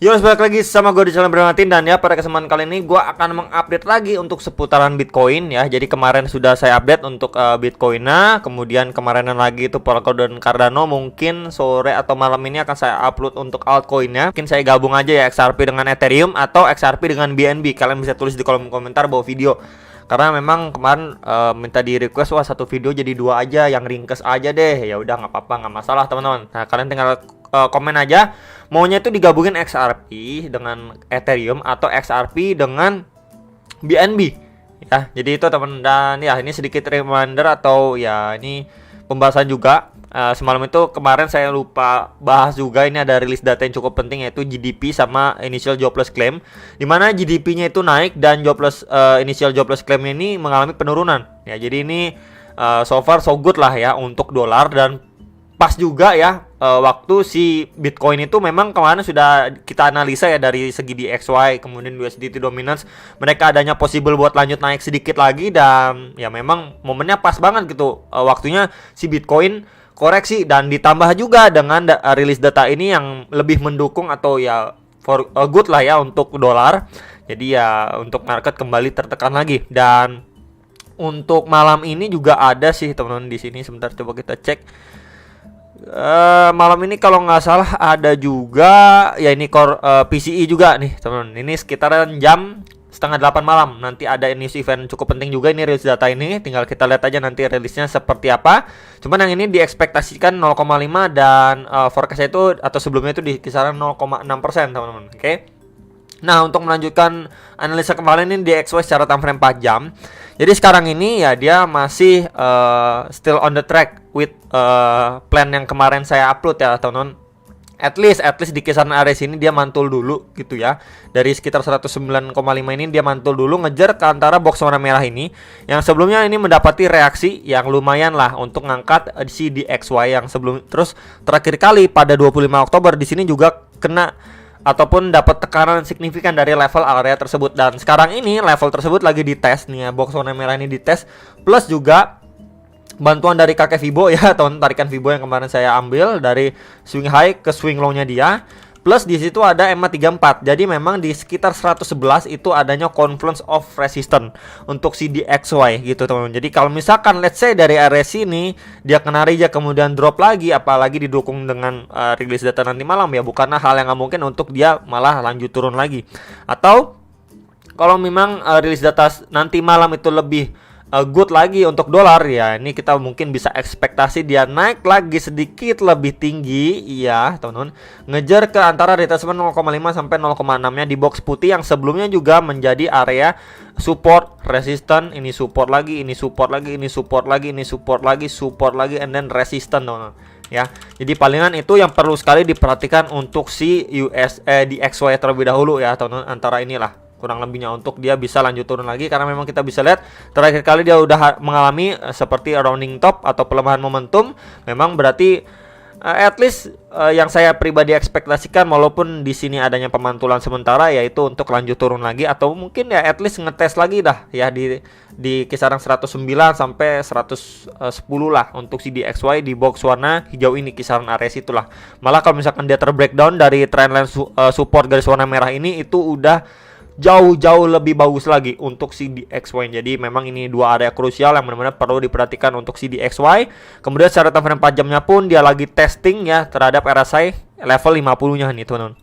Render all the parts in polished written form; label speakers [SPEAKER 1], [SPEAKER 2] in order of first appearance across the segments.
[SPEAKER 1] Yo, balik lagi sama gue di channel Bermatin. Dan ya, pada kesempatan kali ini gue akan mengupdate lagi untuk seputaran Bitcoin ya. Jadi kemarin sudah saya update untuk Bitcoinnya. Kemudian kemarinan lagi itu Polkadot dan Cardano. Mungkin sore atau malam ini akan saya upload untuk altcoinnya. Mungkin saya gabung aja ya, XRP dengan Ethereum atau XRP dengan BNB. Kalian bisa tulis di kolom komentar bawah video. Karena memang kemarin minta di request, wah satu video jadi dua aja, yang ringkes aja deh. Ya udah, nggak apa-apa, nggak masalah teman-teman. Nah, kalian tinggal komen aja maunya itu digabungin XRP dengan Ethereum atau XRP dengan BNB ya. Jadi itu teman, dan ya ini sedikit reminder atau ya ini pembahasan juga. Semalam itu kemarin saya lupa bahas juga, ini ada rilis data yang cukup penting yaitu GDP sama initial jobless claim, dimana GDP-nya itu naik dan initial jobless claim ini mengalami penurunan ya. Jadi ini so far so good lah ya untuk dolar, dan pas juga ya waktu si Bitcoin itu memang kemarin sudah kita analisa ya dari segi DXY kemudian USDT dominance, mereka adanya possible buat lanjut naik sedikit lagi, dan ya memang momennya pas banget gitu waktunya si Bitcoin koreksi, dan ditambah juga dengan rilis data ini yang lebih mendukung atau ya for good lah ya untuk dolar. Jadi ya untuk market kembali tertekan lagi. Dan untuk malam ini juga ada sih teman-teman di sini, sebentar coba kita cek. Malam ini kalau nggak salah ada juga ya ini core PCE juga nih teman-teman. Ini sekitaran jam 7:30 malam nanti ada news event cukup penting juga. Ini rilis data ini, tinggal kita lihat aja nanti rilisnya seperti apa. Cuman yang ini diekspektasikan 0,5 dan forecast itu atau sebelumnya itu di kisaran 0,6% teman-teman. Oke. Nah, untuk melanjutkan analisa kemarin ini di DXY secara time frame 4 jam. Jadi sekarang ini ya dia masih still on the track with plan yang kemarin saya upload ya teman-teman. At least di kisaran area sini dia mantul dulu gitu ya. Dari sekitar 109,5 ini dia mantul dulu, ngejar ke antara box warna merah ini yang sebelumnya ini mendapati reaksi yang lumayan lah untuk ngangkat si DXY yang sebelum. Terus terakhir kali pada 25 Oktober di sini juga kena ataupun dapat tekanan signifikan dari level area tersebut, dan sekarang ini level tersebut lagi dites nih ya, box warna merah ini dites, plus juga bantuan dari kakek Fibo ya, tahun tarikan Fibo yang kemarin saya ambil dari swing high ke swing low-nya dia. Plus di situ ada EMA 34. Jadi memang di sekitar 111 itu adanya confluence of resistance untuk si DXY gitu teman-teman. Jadi kalau misalkan let's say dari area sini dia kena reject kemudian drop lagi, apalagi didukung dengan rilis data nanti malam ya, bukanlah hal yang nggak mungkin untuk dia malah lanjut turun lagi. Atau kalau memang rilis data nanti malam itu lebih good lagi untuk dolar ya, ini kita mungkin bisa ekspektasi dia naik lagi sedikit lebih tinggi ya teman-teman, ngejar ke antara retracement 0,5 sampai 0,6 nya di box putih yang sebelumnya juga menjadi area support resistance. Ini support lagi, ini support lagi, ini support lagi, ini support lagi, support lagi, and then resistance teman-teman ya. Jadi palingan itu yang perlu sekali diperhatikan untuk si DXY terlebih dahulu ya teman-teman, antara inilah kurang lebihnya untuk dia bisa lanjut turun lagi, karena memang kita bisa lihat terakhir kali dia udah mengalami seperti rounding top atau pelemahan momentum. Memang berarti at least yang saya pribadi ekspektasikan walaupun di sini adanya pemantulan sementara yaitu untuk lanjut turun lagi, atau mungkin ya at least ngetes lagi dah ya di kisaran 109 sampai 110 lah untuk si DXY di box warna hijau ini, kisaran area situlah. Malah kalau misalkan dia terbreakdown dari trendline support garis warna merah ini, itu udah jauh lebih bagus lagi untuk si DXY. Jadi memang ini dua area krusial yang benar-benar perlu diperhatikan untuk si DXY. Kemudian secara time frame 4 jamnya pun dia lagi testing ya terhadap RSI level 50-nya nih teman-teman.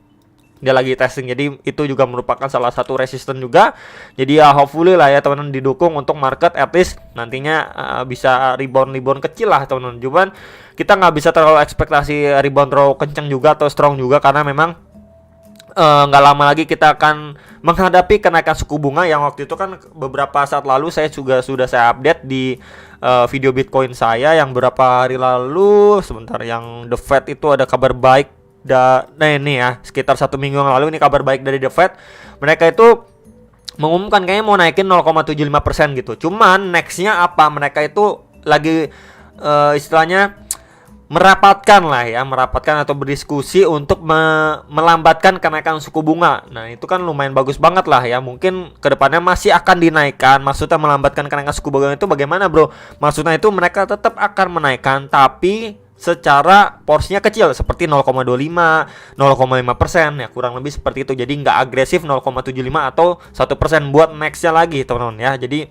[SPEAKER 1] Dia lagi testing, jadi itu juga merupakan salah satu resisten juga. Jadi ya hopefully lah ya teman-teman didukung untuk market at least nantinya bisa rebound kecil lah teman-teman. Cuman kita nggak bisa terlalu ekspektasi rebound terlalu kencang juga atau strong juga, karena memang nggak lama lagi kita akan menghadapi kenaikan suku bunga yang waktu itu kan beberapa saat lalu saya juga sudah saya update di video Bitcoin saya yang beberapa hari lalu. Sebentar, yang The Fed itu ada kabar baik. Nah ini ya sekitar 1 minggu yang lalu ini kabar baik dari The Fed. Mereka itu mengumumkan kayaknya mau naikin 0,75% gitu. Cuman nextnya apa, mereka itu lagi istilahnya merapatkan atau berdiskusi untuk melambatkan kenaikan suku bunga. Nah itu kan lumayan bagus banget lah ya. Mungkin kedepannya masih akan dinaikkan. Maksudnya melambatkan kenaikan suku bunga itu bagaimana bro? Maksudnya itu mereka tetap akan menaikkan, tapi secara porsinya kecil seperti 0,25, 0,5% ya, kurang lebih seperti itu. Jadi nggak agresif 0,75 atau 1% buat nextnya lagi teman-teman ya. Jadi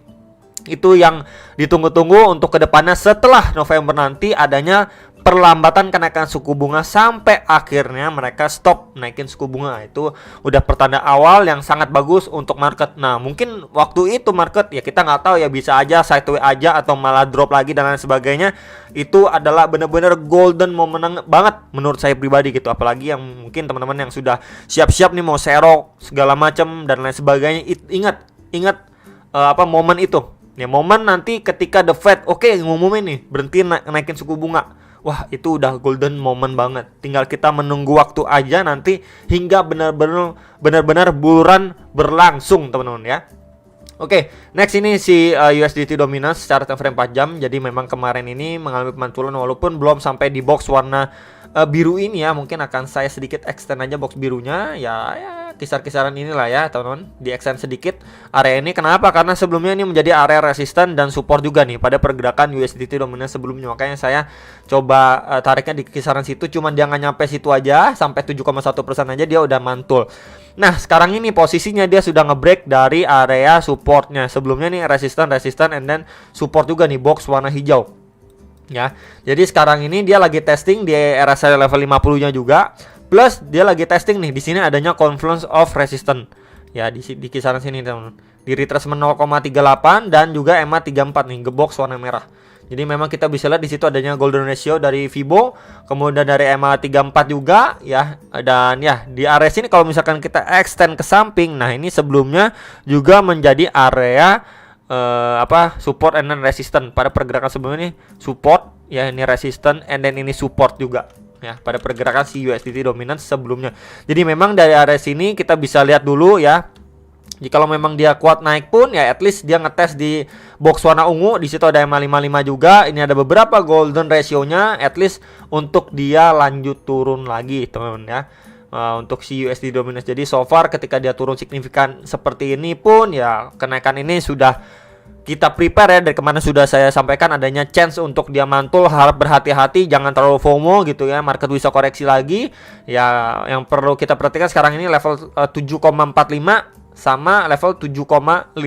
[SPEAKER 1] itu yang ditunggu-tunggu untuk kedepannya setelah November nanti adanya perlambatan kenaikan suku bunga sampai akhirnya mereka stop naikin suku bunga. Itu udah pertanda awal yang sangat bagus untuk market. Nah mungkin waktu itu market ya kita nggak tahu ya, bisa aja sideways aja atau malah drop lagi dan lain sebagainya. Itu adalah benar-benar golden moment banget menurut saya pribadi gitu. Apalagi yang mungkin teman-teman yang sudah siap-siap nih mau serok segala macam dan lain sebagainya. Ingat momen itu ya, momen nanti ketika the Fed ngumumin nih berhenti naikin suku bunga. Wah itu udah golden moment banget. Tinggal kita menunggu waktu aja nanti hingga benar-benar bulan berlangsung teman-teman ya. Next ini si USDT dominance secara time frame 4 jam. Jadi memang kemarin ini mengalami pemantulan walaupun belum sampai di box warna biru ini ya. Mungkin akan saya sedikit extend aja box birunya ya kisar-kisaran inilah ya teman-teman, di extend sedikit area ini. Kenapa? Karena sebelumnya ini menjadi area resisten dan support juga nih pada pergerakan USDT dominance sebelumnya. Makanya saya coba tariknya di kisaran situ, cuman dia nggak nyampe situ aja, sampai 7,1% aja dia udah mantul. Nah sekarang ini posisinya dia sudah ngebreak dari area supportnya. Sebelumnya nih resisten and then support juga nih box warna hijau ya. Jadi sekarang ini dia lagi testing di RSI level 50-nya juga. Plus dia lagi testing nih, di sini adanya confluence of resistance ya, di kisaran sini teman-teman. Di retracement 0,38 dan juga EMA 34 nih, gebox warna merah. Jadi memang kita bisa lihat di situ adanya golden ratio dari Fibo, kemudian dari EMA 34 juga ya. Dan ya di area sini kalau misalkan kita extend ke samping, nah ini sebelumnya juga menjadi area support and then resistance. Pada pergerakan sebelumnya ini support ya, ini resistance and then ini support juga ya pada pergerakan si USDT dominance sebelumnya. Jadi memang dari area sini kita bisa lihat dulu ya. Jikalau memang dia kuat naik pun ya at least dia ngetes di box warna ungu. Di situ ada EMA 55 juga. Ini ada beberapa golden ratio-nya at least untuk dia lanjut turun lagi teman-teman ya. Untuk si USD dominance. Jadi so far ketika dia turun signifikan seperti ini pun ya kenaikan ini sudah kita prepare ya, dari kemana sudah saya sampaikan adanya chance untuk dia mantul. Harap berhati-hati, jangan terlalu FOMO gitu ya, market bisa koreksi lagi ya. Yang perlu kita perhatikan sekarang ini level 7,45 sama level 7,5%.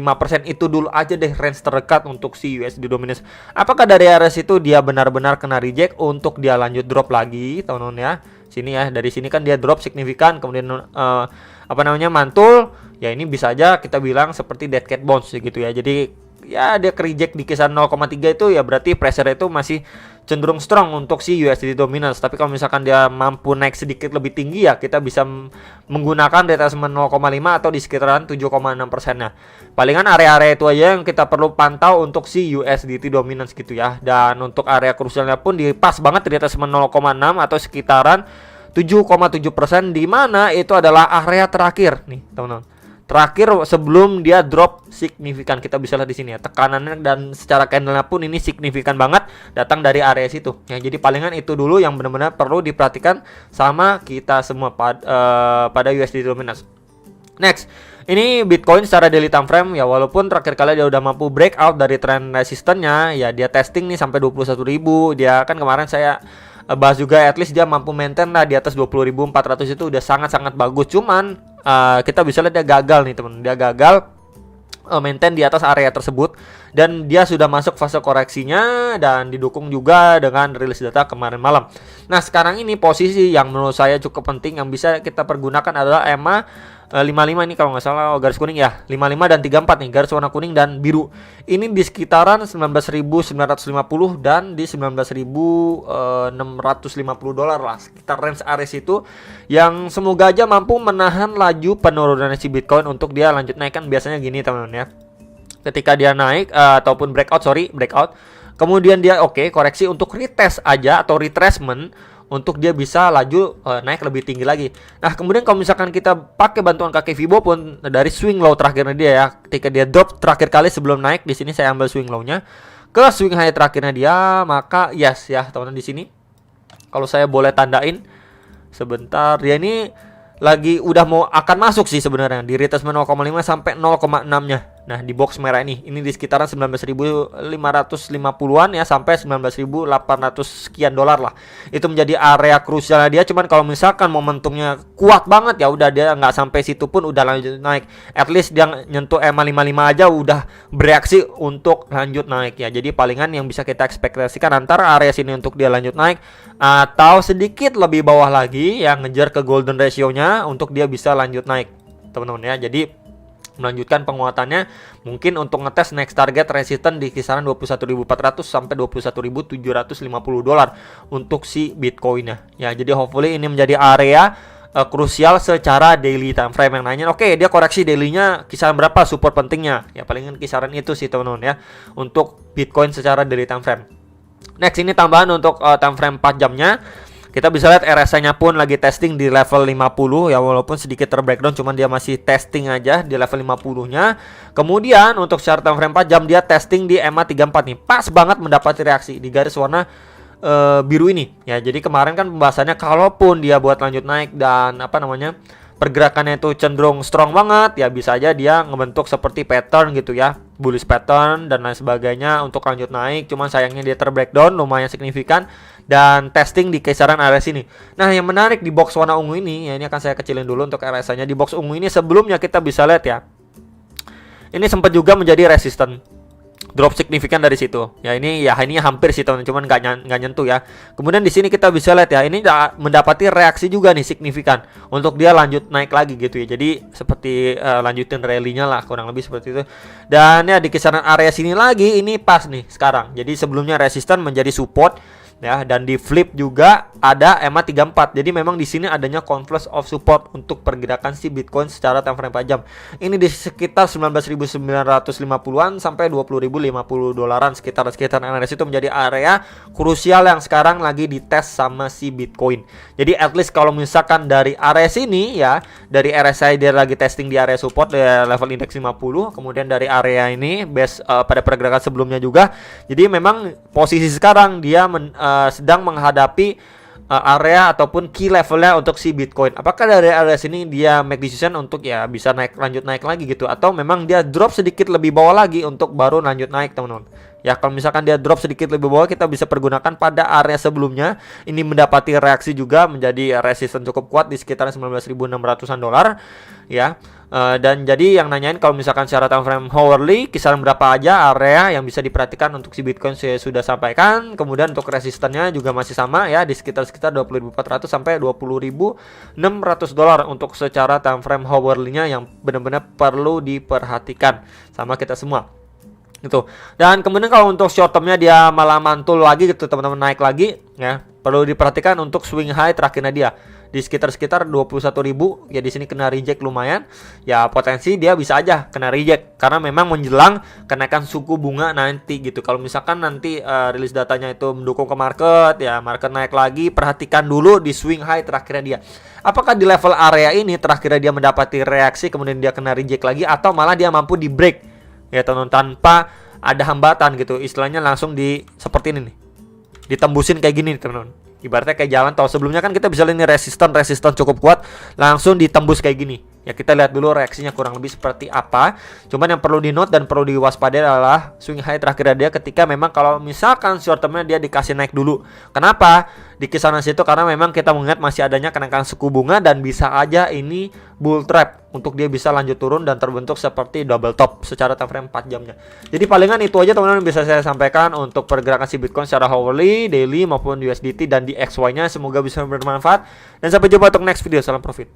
[SPEAKER 1] Itu dulu aja deh range terdekat untuk si USD dominance. Apakah dari area situ dia benar-benar kena reject untuk dia lanjut drop lagi teman-teman ya. Sini ya, dari sini kan dia drop signifikan kemudian mantul ya, ini bisa aja kita bilang seperti dead cat bounce gitu ya. Jadi ya dia reject di kisaran 0,3 itu ya berarti pressure itu masih cenderung strong untuk si USD dominance. Tapi kalau misalkan dia mampu naik sedikit lebih tinggi ya kita bisa menggunakan retracement 0,5 atau di sekitaran 7,6%-nya. Palingan area-area itu aja yang kita perlu pantau untuk si USDT dominance gitu ya. Dan untuk area krusialnya pun di pas banget retracement 0,6 atau sekitaran 7,7%, di mana itu adalah area terakhir nih teman-teman. Terakhir sebelum dia drop signifikan, kita bisa lihat di sini ya tekanannya dan secara candlenya pun ini signifikan banget datang dari area situ ya. Jadi palingan itu dulu yang benar-benar perlu diperhatikan sama kita semua pada USD dominance. Next, ini Bitcoin secara daily time frame ya, walaupun terakhir kali dia udah mampu breakout dari trend resistennya ya, dia testing nih sampai 21.000. Dia kan kemarin saya bahas juga at least dia mampu maintain lah di atas 20.400, itu udah sangat-sangat bagus. Cuman kita bisa lihat dia gagal nih teman, dia gagal maintain di atas area tersebut dan dia sudah masuk fase koreksinya dan didukung juga dengan rilis data kemarin malam. Nah sekarang ini posisi yang menurut saya cukup penting yang bisa kita pergunakan adalah EMA 55 ini kalau nggak salah garis kuning ya, 55 dan 34 nih garis warna kuning dan biru. Ini di sekitaran 19.950 dan di 19.650 dolar lah, sekitar range area itu yang semoga aja mampu menahan laju penurunan si Bitcoin untuk dia lanjut naik. Kan biasanya gini teman-teman ya, ketika dia naik ataupun breakout, kemudian dia koreksi untuk retest aja atau retracement untuk dia bisa laju naik lebih tinggi lagi. Nah kemudian kalau misalkan kita pakai bantuan kaki Fibo pun dari swing low terakhirnya dia ya, ketika dia drop terakhir kali sebelum naik, di sini saya ambil swing low-nya ke swing high terakhirnya dia, maka yes ya teman-teman. Di sini kalau saya boleh tandain sebentar, dia ini lagi udah mau akan masuk sih sebenarnya di retracement 0,5 sampai 0,6-nya Nah, di box merah ini di sekitaran 19.550-an ya sampai 19.800 sekian dolar lah. Itu menjadi area krusialnya dia. Cuman kalau misalkan momentumnya kuat banget ya udah dia nggak sampai situ pun udah lanjut naik. At least dia nyentuh EMA 55 aja udah bereaksi untuk lanjut naik ya. Jadi palingan yang bisa kita ekspektasikan antara area sini untuk dia lanjut naik atau sedikit lebih bawah lagi yang ngejar ke golden ratio-nya untuk dia bisa lanjut naik, teman-teman ya. Jadi melanjutkan penguatannya mungkin untuk ngetes next target resistance di kisaran 21.400 sampai 21.750 dolar untuk si Bitcoin-nya ya. Jadi hopefully ini menjadi area krusial secara daily time frame. Yang nanya oke, dia koreksi dailynya kisaran berapa support pentingnya ya, palingan kisaran itu sih teman-teman ya untuk Bitcoin secara daily time frame. Next ini tambahan untuk time frame 4 jamnya. Kita bisa lihat RSI-nya pun lagi testing di level 50 ya, walaupun sedikit terbreakdown, cuman dia masih testing aja di level 50-nya. Kemudian untuk secara time frame 4 jam dia testing di EMA 34 nih. Pas banget mendapati reaksi di garis warna biru ini ya. Jadi kemarin kan pembahasannya kalaupun dia buat lanjut naik dan pergerakannya itu cenderung strong banget ya, bisa aja dia ngebentuk seperti pattern gitu ya, bullish pattern dan lain sebagainya untuk lanjut naik. Cuman sayangnya dia terbreakdown lumayan signifikan dan testing di kisaran area sini. Nah, yang menarik di box warna ungu ini ya, ini akan saya kecilin dulu untuk RSI-nya. Di box ungu ini sebelumnya kita bisa lihat ya, ini sempat juga menjadi resisten, drop signifikan dari situ ya. Ini hampir sih teman, cuman nggak nyentuh ya. Kemudian di sini kita bisa lihat ya, ini mendapati reaksi juga nih signifikan untuk dia lanjut naik lagi gitu ya. Jadi seperti lanjutin rally-nya lah, kurang lebih seperti itu. Dan ya di kisaran area sini lagi ini pas nih sekarang. Jadi sebelumnya resisten menjadi support ya, dan di flip juga ada EMA 34. Jadi memang di sini adanya confluence of support untuk pergerakan si Bitcoin secara time frame 4 jam. Ini di sekitar 19.950-an sampai 20.050 dolaran, sekitar area itu menjadi area krusial yang sekarang lagi dites sama si Bitcoin. Jadi at least kalau misalkan dari area sini ya, dari RSI dia lagi testing di area support di level indeks 50, kemudian dari area ini base pada pergerakan sebelumnya juga. Jadi memang posisi sekarang dia sedang menghadapi area ataupun key levelnya untuk si Bitcoin. Apakah dari area sini dia make decision untuk ya bisa lanjut naik lagi gitu, atau memang dia drop sedikit lebih bawah lagi untuk baru lanjut naik, teman-teman. Ya, kalau misalkan dia drop sedikit lebih bawah, kita bisa pergunakan pada area sebelumnya. Ini mendapati reaksi juga menjadi resisten cukup kuat di sekitar 19.600-an dolar ya. Dan jadi yang nanyain kalau misalkan secara time frame hourly kisaran berapa aja area yang bisa diperhatikan untuk si Bitcoin, saya sudah sampaikan. Kemudian untuk resistennya juga masih sama ya, di sekitar 20.400 sampai 20.600 dolar untuk secara time frame hourly-nya yang benar-benar perlu diperhatikan sama kita semua gitu. Dan kemudian kalau untuk short termnya dia malah mantul lagi gitu teman-teman, naik lagi ya, perlu diperhatikan untuk swing high terakhirnya dia di sekitar 21.000 ya. Di sini kena reject lumayan ya, potensi dia bisa aja kena reject karena memang menjelang kenaikan suku bunga nanti gitu. Kalau misalkan nanti rilis datanya itu mendukung ke market ya, market naik lagi, perhatikan dulu di swing high terakhirnya dia, apakah di level area ini terakhirnya dia mendapati reaksi kemudian dia kena reject lagi, atau malah dia mampu di break ya teman, tanpa ada hambatan gitu, istilahnya langsung di seperti ini nih, ditembusin kayak gini teman-teman. Ibaratnya kayak jalan tol sebelumnya kan kita bisa lihat ini resisten cukup kuat, langsung ditembus kayak gini. Ya kita lihat dulu reaksinya kurang lebih seperti apa. Cuman yang perlu di note dan perlu diwaspadai adalah swing high terakhir dia ketika memang kalau misalkan short termnya dia dikasih naik dulu. Kenapa? Di kisaran situ karena memang kita mengingat masih adanya kenaikan suku bunga dan bisa aja ini bull trap untuk dia bisa lanjut turun dan terbentuk seperti double top secara time frame 4 jamnya. Jadi palingan itu aja teman-teman bisa saya sampaikan untuk pergerakan si Bitcoin secara hourly, daily maupun USDT dan di XY-nya. Semoga bisa bermanfaat dan sampai jumpa untuk next video. Salam profit.